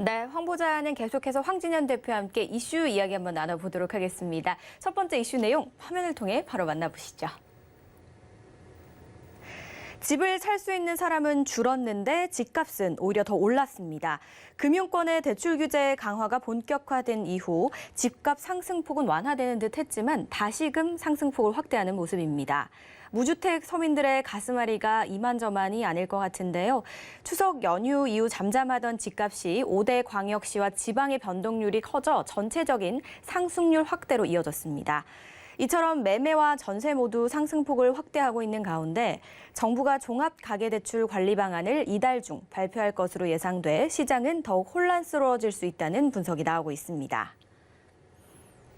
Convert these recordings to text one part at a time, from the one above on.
네, 황 보좌는 계속해서 황진현 대표와 함께 이슈 이야기 한번 나눠보도록 하겠습니다. 첫 번째 이슈 내용 화면을 통해 바로 만나보시죠. 집을 살 수 있는 사람은 줄었는데 집값은 오히려 더 올랐습니다. 금융권의 대출 규제 강화가 본격화된 이후 집값 상승폭은 완화되는 듯 했지만 다시금 상승폭을 확대하는 모습입니다. 무주택 서민들의 가슴앓이가 이만저만이 아닐 것 같은데요. 추석 연휴 이후 잠잠하던 집값이 5대 광역시와 지방의 변동률이 커져 전체적인 상승률 확대로 이어졌습니다. 이처럼 매매와 전세 모두 상승폭을 확대하고 있는 가운데 정부가 종합가계대출 관리 방안을 이달 중 발표할 것으로 예상돼 시장은 더욱 혼란스러워질 수 있다는 분석이 나오고 있습니다.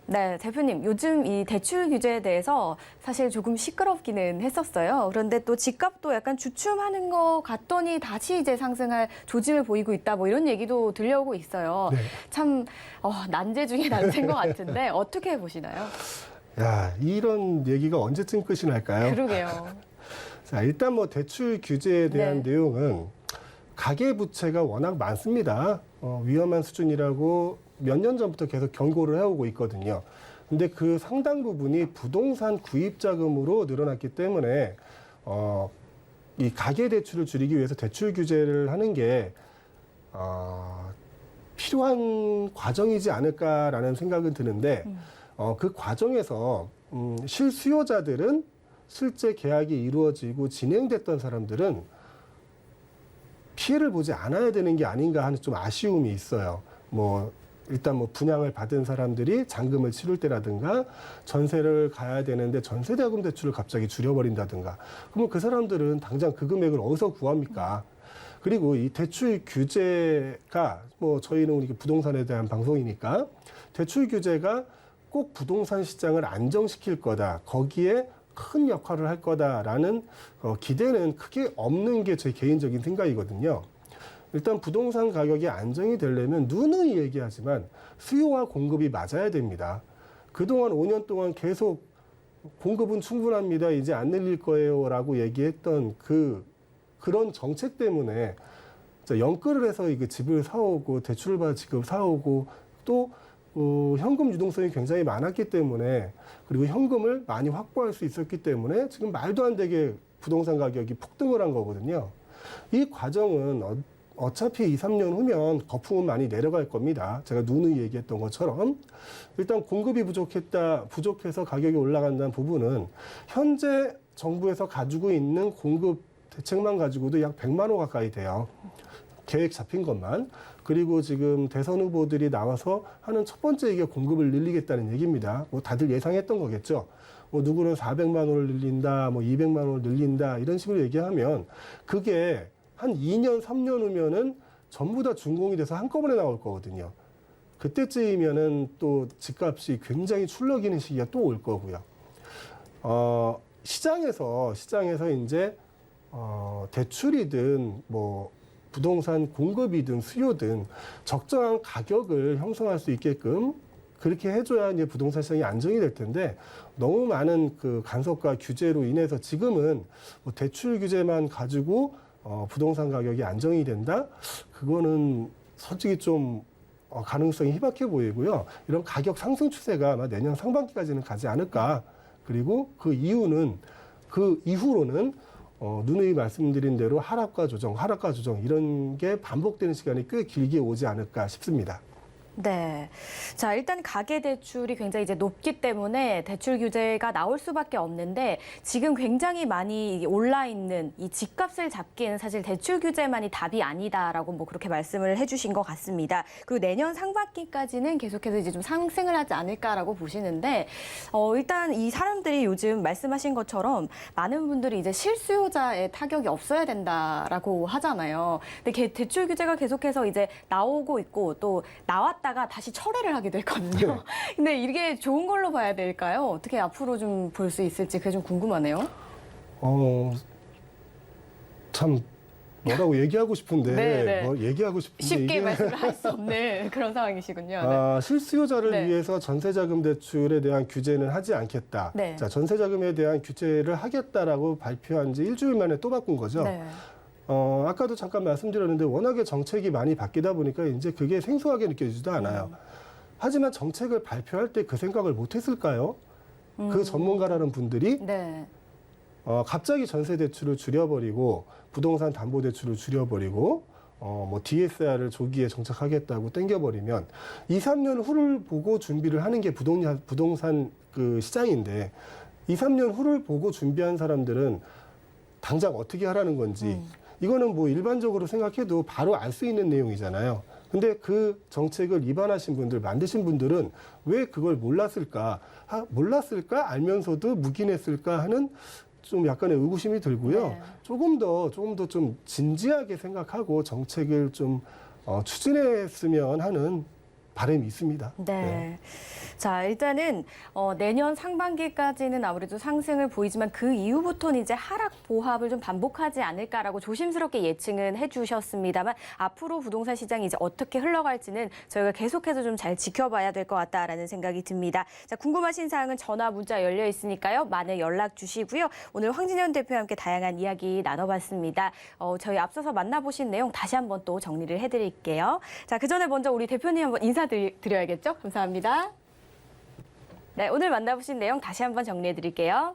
네, 대표님, 요즘 이 대출 규제에 대해서 사실 조금 시끄럽기는 했었어요. 그런데 또 집값도 약간 주춤하는 것 같더니 다시 이제 상승할 조짐을 보이고 있다, 뭐 이런 얘기도 들려오고 있어요. 네. 참 난제 중에 난제인 것 같은데 어떻게 보시나요? 야, 이런 얘기가 언제쯤 끝이 날까요? 그러게요. 자, 일단 뭐 대출 규제에 대한 네. 내용은 가계부채가 워낙 많습니다. 위험한 수준이라고 몇 년 전부터 계속 경고를 해오고 있거든요. 근데 그 상당 부분이 부동산 구입 자금으로 늘어났기 때문에 이 가계 대출을 줄이기 위해서 대출 규제를 하는 게 필요한 과정이지 않을까라는 생각은 드는데 그 과정에서 실수요자들은 실제 계약이 이루어지고 진행됐던 사람들은 피해를 보지 않아야 되는 게 아닌가 하는 좀 아쉬움이 있어요. 일단 분양을 받은 사람들이 잔금을 치를 때라든가 전세를 가야 되는데 전세자금 대출을 갑자기 줄여버린다든가 그러면 그 사람들은 당장 그 금액을 어디서 구합니까? 그리고 이 대출 규제가 저희는 우리 부동산에 대한 방송이니까 대출 규제가 꼭 부동산 시장을 안정시킬 거다. 거기에 큰 역할을 할 거다라는 기대는 크게 없는 게 제 개인적인 생각이거든요. 일단 부동산 가격이 안정이 되려면 누누이 얘기하지만 수요와 공급이 맞아야 됩니다. 그동안 5년 동안 계속 공급은 충분합니다. 이제 안 늘릴 거예요. 라고 얘기했던 그런 정책 때문에 연끌을 해서 이게 집을 사오고 대출을 받아 집을 사오고 또 현금 유동성이 굉장히 많았기 때문에 그리고 현금을 많이 확보할 수 있었기 때문에 지금 말도 안 되게 부동산 가격이 폭등을 한 거거든요. 이 과정은 어차피 2, 3년 후면 거품은 많이 내려갈 겁니다. 제가 누누이 얘기했던 것처럼 일단 공급이 부족해서 가격이 올라간다는 부분은 현재 정부에서 가지고 있는 공급 대책만 가지고도 약 100만 호 가까이 돼요. 계획 잡힌 것만. 그리고 지금 대선 후보들이 나와서 하는 첫 번째 얘기가 공급을 늘리겠다는 얘기입니다. 다들 예상했던 거겠죠. 누구는 400만 원을 늘린다, 200만 원을 늘린다 이런 식으로 얘기하면 그게 한 2년, 3년 후면은 전부 다 준공이 돼서 한꺼번에 나올 거거든요. 그때쯤이면은 또 집값이 굉장히 출렁이는 시기가 또 올 거고요. 시장에서 이제 대출이든 부동산 공급이든 수요든 적정한 가격을 형성할 수 있게끔 그렇게 해줘야 이제 부동산 시장이 안정이 될 텐데 너무 많은 그 간섭과 규제로 인해서 지금은 대출 규제만 가지고 부동산 가격이 안정이 된다? 그거는 솔직히 좀 가능성이 희박해 보이고요. 이런 가격 상승 추세가 아마 내년 상반기까지는 가지 않을까. 그리고 그 이후로는 누누이 말씀드린 대로 하락과 조정 이런 게 반복되는 시간이 꽤 길게 오지 않을까 싶습니다. 네. 자, 일단 가계대출이 굉장히 이제 높기 때문에 대출 규제가 나올 수밖에 없는데 지금 굉장히 많이 올라 있는 이 집값을 잡기에는 사실 대출 규제만이 답이 아니다라고 그렇게 말씀을 해주신 것 같습니다. 그리고 내년 상반기까지는 계속해서 이제 좀 상승을 하지 않을까라고 보시는데 일단 이 사람들이 요즘 말씀하신 것처럼 많은 분들이 이제 실수요자의 타격이 없어야 된다라고 하잖아요. 근데 대출 규제가 계속해서 이제 나오고 있고 또 나왔다가 다시 철회를 하게 됐거든요. 근데 이게 좋은 걸로 봐야 될까요? 어떻게 앞으로 좀 볼 수 있을지 그게 좀 궁금하네요. 참 뭐라고 얘기하고 싶은데 네네. 얘기하고 싶은데 쉽게 말씀을 할 수 없는 그런 상황이시군요. 네. 실수요자를 네. 위해서 전세자금 대출에 대한 규제는 하지 않겠다. 네. 자, 전세자금에 대한 규제를 하겠다라고 발표한 지 일주일 만에 또 바꾼 거죠. 네. 아까도 잠깐 말씀드렸는데 워낙에 정책이 많이 바뀌다 보니까 이제 그게 생소하게 느껴지지도 않아요. 하지만 정책을 발표할 때 그 생각을 못 했을까요? 그 전문가라는 분들이 네. 갑자기 전세 대출을 줄여버리고 부동산 담보 대출을 줄여버리고 뭐 DSR을 조기에 정착하겠다고 땡겨버리면 2, 3년 후를 보고 준비를 하는 게 부동산 그 시장인데 2, 3년 후를 보고 준비한 사람들은 당장 어떻게 하라는 건지 이거는 뭐 일반적으로 생각해도 바로 알 수 있는 내용이잖아요. 근데 그 정책을 입안하신 분들, 만드신 분들은 왜 그걸 몰랐을까? 몰랐을까? 알면서도 묵인했을까? 하는 좀 약간의 의구심이 들고요. 네. 조금 더 좀 진지하게 생각하고 정책을 좀 추진했으면 하는 바람이 있습니다. 네. 자, 일단은 내년 상반기까지는 아무래도 상승을 보이지만 그 이후부터는 이제 하락 보합을 좀 반복하지 않을까라고 조심스럽게 예측은 해주셨습니다만 앞으로 부동산 시장이 이제 어떻게 흘러갈지는 저희가 계속해서 좀 잘 지켜봐야 될 것 같다라는 생각이 듭니다. 자, 궁금하신 사항은 전화, 문자 열려 있으니까요. 많은 연락 주시고요. 오늘 황진현 대표와 함께 다양한 이야기 나눠봤습니다. 저희 앞서서 만나보신 내용 다시 한번 또 정리를 해드릴게요. 자, 그 전에 먼저 우리 대표님 한번 인사드려야겠죠? 감사합니다. 네, 오늘 만나보신 내용 다시 한번 정리해드릴게요.